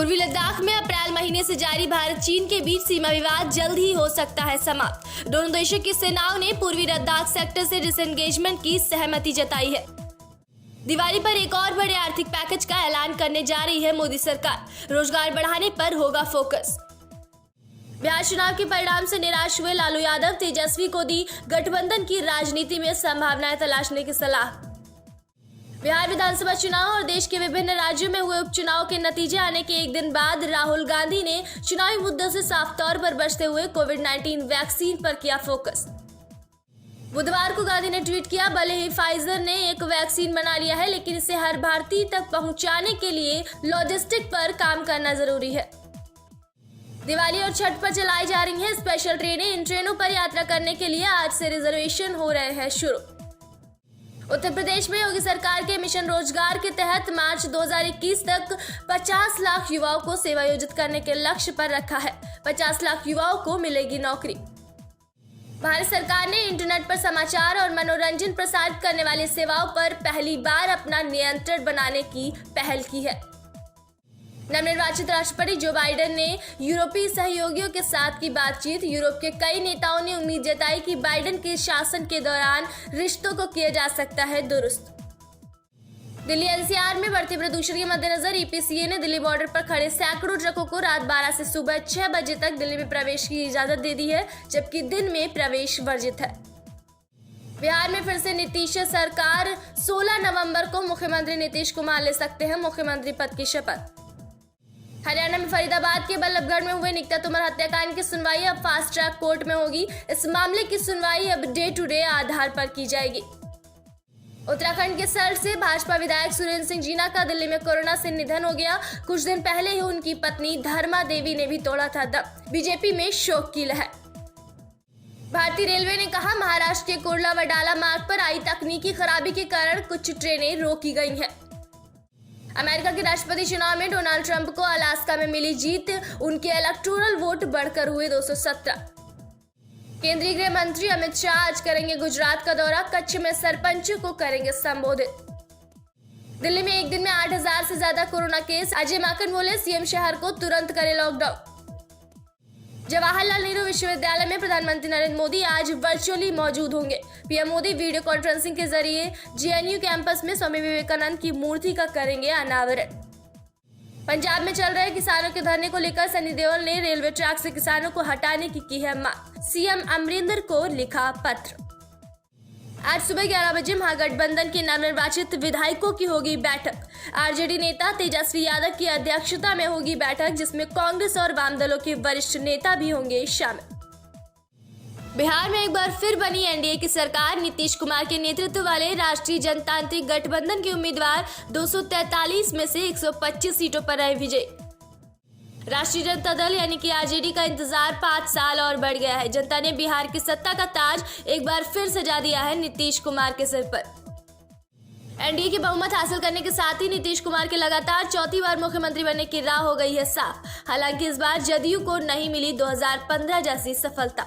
पूर्वी लद्दाख में अप्रैल महीने से जारी भारत चीन के बीच सीमा विवाद जल्द ही हो सकता है समाप्त। दोनों देशों की सेनाओं ने पूर्वी लद्दाख सेक्टर से डिसएंगेजमेंट की सहमति जताई है। दिवाली पर एक और बड़े आर्थिक पैकेज का ऐलान करने जा रही है मोदी सरकार। रोजगार बढ़ाने पर होगा फोकस। बिहार चुनाव के परिणाम से निराश हुए लालू यादव, तेजस्वी को दी गठबंधन की राजनीति में संभावनाएं तलाशने की सलाह। बिहार विधानसभा चुनाव और देश के विभिन्न राज्यों में हुए उपचुनाव के नतीजे आने के एक दिन बाद राहुल गांधी ने चुनावी मुद्दों से साफ तौर पर बचते हुए कोविड-19 वैक्सीन पर किया फोकस। बुधवार को गांधी ने ट्वीट किया, भले ही फाइजर ने एक वैक्सीन बना लिया है, लेकिन इसे हर भारतीय तक पहुंचाने के लिए लॉजिस्टिक पर काम करना जरूरी है। दिवाली और छठ पर चलाई जा रही हैं स्पेशल ट्रेनें। इन ट्रेनों पर यात्रा करने के लिए आज से रिजर्वेशन हो रहे हैं शुरू। उत्तर प्रदेश में योगी सरकार के मिशन रोजगार के तहत मार्च 2021 तक 50 लाख युवाओं को सेवायोजित करने के लक्ष्य पर रखा है। 50 लाख युवाओं को मिलेगी नौकरी। भारत सरकार ने इंटरनेट पर समाचार और मनोरंजन प्रसारित करने वाली सेवाओं पर पहली बार अपना नियंत्रण बनाने की पहल की है। नवनिर्वाचित राष्ट्रपति जो बाइडेन ने यूरोपीय सहयोगियों के साथ की बातचीत। यूरोप के कई नेताओं ने उम्मीद जताई कि बाइडेन के शासन के दौरान रिश्तों को किया जा सकता है दुरुस्त। दिल्ली एनसीआर में बढ़ते प्रदूषण के मद्देनजर ईपीसीए ने दिल्ली बॉर्डर पर खड़े सैकड़ों ट्रकों को रात 12 से सुबह 6 बजे तक दिल्ली में प्रवेश की इजाजत दे दी है, जबकि दिन में प्रवेश वर्जित है। बिहार में फिर से नीतीश सरकार 16 नवंबर को मुख्यमंत्री नीतीश कुमार ले सकते हैं मुख्यमंत्री पद की शपथ। हरियाणा में फरीदाबाद के बल्लभगढ़ में हुए निकिता तोमर हत्याकांड की सुनवाई अब फास्ट ट्रैक कोर्ट में होगी। इस मामले की सुनवाई अब डे टू डे आधार पर की जाएगी। उत्तराखंड के सल्ट से भाजपा विधायक सुरेंद्र सिंह जीना का दिल्ली में कोरोना से निधन हो गया। कुछ दिन पहले ही उनकी पत्नी धर्मा देवी ने भी तोड़ा था दम। बीजेपी में शोक की लहर। भारतीय रेलवे ने कहा, महाराष्ट्र के कुर्ला वडाला मार्ग पर आई तकनीकी खराबी के कारण कुछ ट्रेनें रोकी गई हैं। अमेरिका के राष्ट्रपति चुनाव में डोनाल्ड ट्रंप को अलास्का में मिली जीत। उनके इलेक्टोरल वोट बढ़कर हुए 217। केंद्रीय गृह मंत्री अमित शाह आज करेंगे गुजरात का दौरा। कच्छ में सरपंचों को करेंगे संबोधित। दिल्ली में एक दिन में 8000 से ज्यादा कोरोना केस। अजय माकन बोले, सीएम शहर को तुरंत करे लॉकडाउन। जवाहरलाल नेहरू विश्वविद्यालय में प्रधानमंत्री नरेंद्र मोदी आज वर्चुअली मौजूद होंगे। पीएम मोदी वीडियो कॉन्फ्रेंसिंग के जरिए जेएनयू कैंपस में स्वामी विवेकानंद की मूर्ति का करेंगे अनावरण। पंजाब में चल रहे किसानों के धरने को लेकर सनी देओल ने रेलवे ट्रैक से किसानों को हटाने की है मांग। सीएम अमरिंदर को लिखा पत्र। आज सुबह 11 बजे महागठबंधन के नवनिर्वाचित विधायकों की होगी बैठक। आरजेडी नेता तेजस्वी यादव की अध्यक्षता में होगी बैठक, जिसमें कांग्रेस और वाम दलों के वरिष्ठ नेता भी होंगे शामिल। बिहार में एक बार फिर बनी एनडीए की सरकार। नीतीश कुमार के नेतृत्व वाले राष्ट्रीय जनतांत्रिक गठबंधन के उम्मीदवार 243 में से 125 सीटों पर रहे विजयी। राष्ट्रीय जनता दल यानी कि आरजेडी का इंतजार 5 साल और बढ़ गया है। जनता ने बिहार की सत्ता का ताज एक बार फिर सजा दिया है नीतीश कुमार के सिर पर। एनडीए की बहुमत हासिल करने के साथ ही नीतीश कुमार के लगातार चौथी बार मुख्यमंत्री बनने की राह हो गई है साफ। हालांकि इस बार जदयू को नहीं मिली 2015 जैसी सफलता।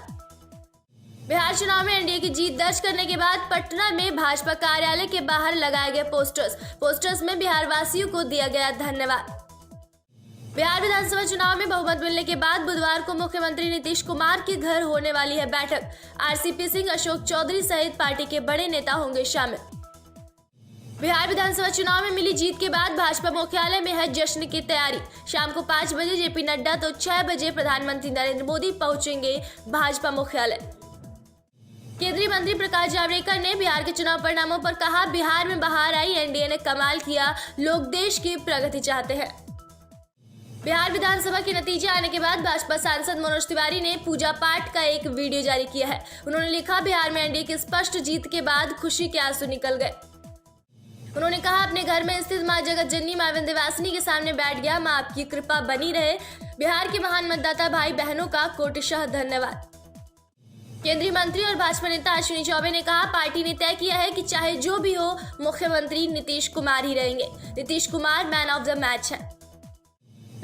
बिहार चुनाव में एनडीए की जीत दर्ज करने के बाद पटना में भाजपा कार्यालय के बाहर लगाए गए पोस्टर्स में बिहार वासियों को दिया गया धन्यवाद। बिहार विधानसभा चुनाव में बहुमत मिलने के बाद बुधवार को मुख्यमंत्री नीतीश कुमार के घर होने वाली है बैठक। आरसीपी सिंह, अशोक चौधरी सहित पार्टी के बड़े नेता होंगे शामिल। बिहार विधानसभा चुनाव में मिली जीत के बाद भाजपा मुख्यालय में है जश्न की तैयारी। शाम को 5 बजे जेपी नड्डा तो 6 बजे प्रधानमंत्री नरेंद्र मोदी पहुंचेंगे भाजपा मुख्यालय। केंद्रीय मंत्री प्रकाश जावड़ेकर ने बिहार के चुनाव परिणामों पर कहा, बिहार में बाहर आई एनडीए ने कमाल किया, लोग देश की प्रगति चाहते हैं। बिहार विधानसभा के नतीजे आने के बाद भाजपा सांसद मनोज तिवारी ने पूजा पाठ का एक वीडियो जारी किया है। उन्होंने लिखा, बिहार में एनडीए की स्पष्ट जीत के बाद खुशी के आंसू निकल गए। उन्होंने कहा, अपने घर में स्थित मां जगत जननी मां विंध्यवासिनी के सामने बैठ गया। मां आपकी कृपा बनी रहे। बिहार के महान मतदाता भाई बहनों का कोटिशः धन्यवाद। केंद्रीय मंत्री और भाजपा नेता अश्विनी चौबे ने कहा, पार्टी ने तय किया है कि चाहे जो भी हो मुख्यमंत्री नीतीश कुमार ही रहेंगे। Nitish Kumar man of the match है।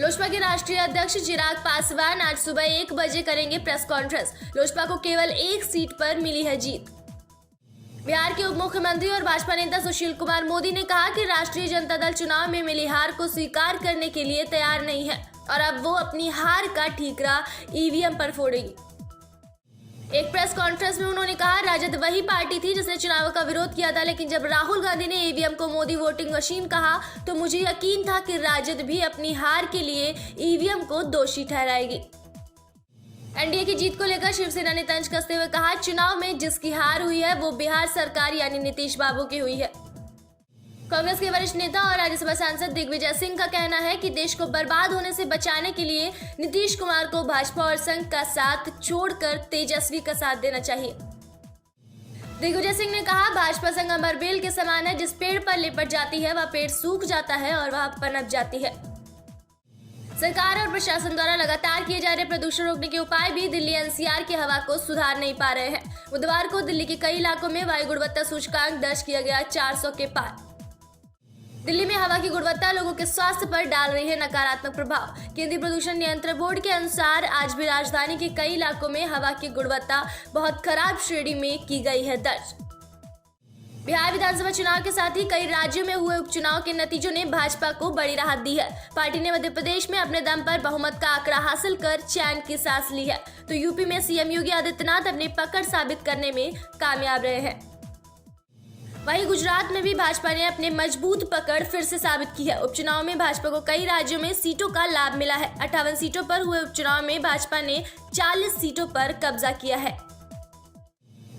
लोजपा के राष्ट्रीय अध्यक्ष चिराग पासवान आज सुबह 1 बजे करेंगे प्रेस कॉन्फ्रेंस। लोजपा को केवल 1 सीट पर मिली है जीत। बिहार के उप मुख्यमंत्री और भाजपा नेता सुशील कुमार मोदी ने कहा कि राष्ट्रीय जनता दल चुनाव में मिली हार को स्वीकार करने के लिए तैयार नहीं है और अब वो अपनी हार का ठीकरा ईवीएम पर फोड़ेगी। एक प्रेस कॉन्फ्रेंस में उन्होंने कहा, राजद वही पार्टी थी जिसने चुनाव का विरोध किया था, लेकिन जब राहुल गांधी ने ईवीएम को मोदी वोटिंग मशीन कहा तो मुझे यकीन था कि राजद भी अपनी हार के लिए ईवीएम को दोषी ठहराएगी। एनडीए की जीत को लेकर शिवसेना ने तंज कसते हुए कहा, चुनाव में जिसकी हार हुई है वो बिहार सरकार यानी नीतीश बाबू की हुई है। कांग्रेस के वरिष्ठ नेता और राज्यसभा सांसद दिग्विजय सिंह का कहना है कि देश को बर्बाद होने से बचाने के लिए नीतीश कुमार को भाजपा और संघ का साथ छोड़कर तेजस्वी का साथ देना चाहिए। दिग्विजय सिंह ने कहा, भाजपा संघ अमर बेल के समान है, जिस पेड़ पर लिपट जाती है वह पेड़ सूख जाता है और वह पनप जाती है। सरकार और प्रशासन द्वारा लगातार किए जा रहे प्रदूषण रोकने के उपाय भी दिल्ली एनसीआर की हवा को सुधार नहीं पा रहे हैं। बुधवार को दिल्ली के कई इलाकों में वायु गुणवत्ता सूचकांक दर्ज किया गया 400 के पार। दिल्ली में हवा की गुणवत्ता लोगों के स्वास्थ्य पर डाल रही है नकारात्मक प्रभाव। केंद्रीय प्रदूषण नियंत्रण बोर्ड के अनुसार आज भी राजधानी के कई इलाकों में हवा की गुणवत्ता बहुत खराब श्रेणी में की गई है दर्ज। बिहार विधानसभा चुनाव के साथ ही कई राज्यों में हुए उपचुनाव के नतीजों ने भाजपा को बड़ी राहत दी है। पार्टी ने मध्य प्रदेश में अपने दम पर बहुमत का आंकड़ा हासिल कर चैन की सांस ली है, तो यूपी में सीएम योगी आदित्यनाथ अपनी पकड़ साबित करने में कामयाब रहे हैं। वहीं गुजरात में भी भाजपा ने अपने मजबूत पकड़ फिर से साबित की है। उपचुनाव में भाजपा को कई राज्यों में सीटों का लाभ मिला है। 58 सीटों पर हुए उपचुनाव में भाजपा ने 40 सीटों पर कब्जा किया है।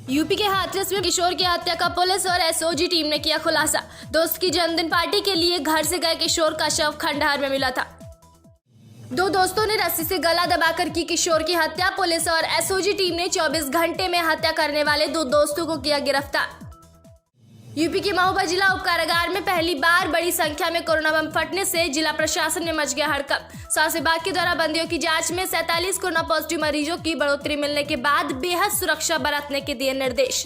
यूपी के हाथरस में किशोर की हत्या का पुलिस और एसओजी टीम ने किया खुलासा। दोस्त की जन्मदिन पार्टी के लिए घर से गए किशोर का शव खंडहर में मिला था। दो दोस्तों ने रस्सी से गला दबाकर की किशोर की हत्या। पुलिस और एसओजी टीम ने 24 घंटे में हत्या करने वाले दो दोस्तों को किया गिरफ्तार। यूपी के महोबा जिला उप कारागार में पहली बार बड़ी संख्या में कोरोना बम फटने से जिला प्रशासन में मच गया हड़कंप। स्वास्थ्य विभाग के द्वारा बंदियों की जांच में 47 कोरोना पॉजिटिव मरीजों की बढ़ोतरी मिलने के बाद बेहद सुरक्षा बरतने के दिए निर्देश।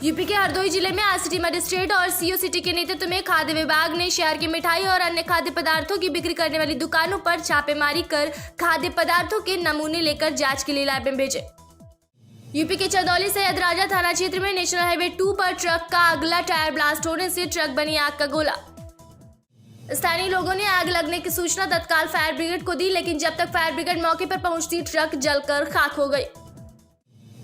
यूपी के हरदोई जिले में आज सिटी मजिस्ट्रेट और सीओ सिटी के नेतृत्व में खाद्य विभाग ने शहर की मिठाई और अन्य खाद्य पदार्थों की बिक्री करने वाली दुकानों पर छापेमारी कर खाद्य पदार्थों के नमूने लेकर जाँच के लिए लैब में भेजे। यूपी के चंदौली सैयद राजा थाना क्षेत्र में नेशनल हाईवे 2 पर ट्रक का अगला टायर ब्लास्ट होने से ट्रक बनी आग का गोला। स्थानीय लोगों ने आग लगने की सूचना तत्काल फायर ब्रिगेड को दी, लेकिन जब तक फायर ब्रिगेड मौके पर पहुंचती ट्रक जलकर खाक हो गई।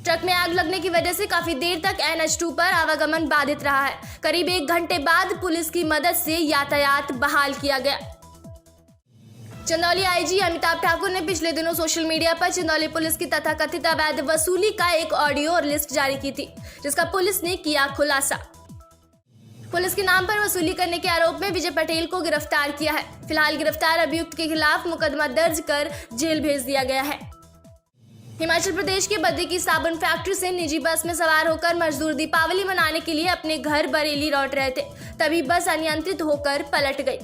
ट्रक में आग लगने की वजह से काफी देर तक NH2 पर आवागमन बाधित रहा है। करीब 1 घंटे बाद पुलिस की मदद से यातायात बहाल किया गया। चंदौली आईजी अमिताभ ठाकुर ने पिछले दिनों सोशल मीडिया पर चंदौली पुलिस की तथाकथित अवैध वसूली का एक ऑडियो और लिस्ट जारी की थी, जिसका पुलिस ने किया खुलासा। पुलिस के नाम पर वसूली करने के आरोप में विजय पटेल को गिरफ्तार किया है। फिलहाल गिरफ्तार अभियुक्त के खिलाफ मुकदमा दर्ज कर जेल भेज दिया गया है। हिमाचल प्रदेश के बद्दी की साबुन फैक्ट्री से निजी बस में सवार होकर मजदूर दीपावली मनाने के लिए अपने घर बरेली लौट रहे थे, तभी बस अनियंत्रित होकर पलट गई।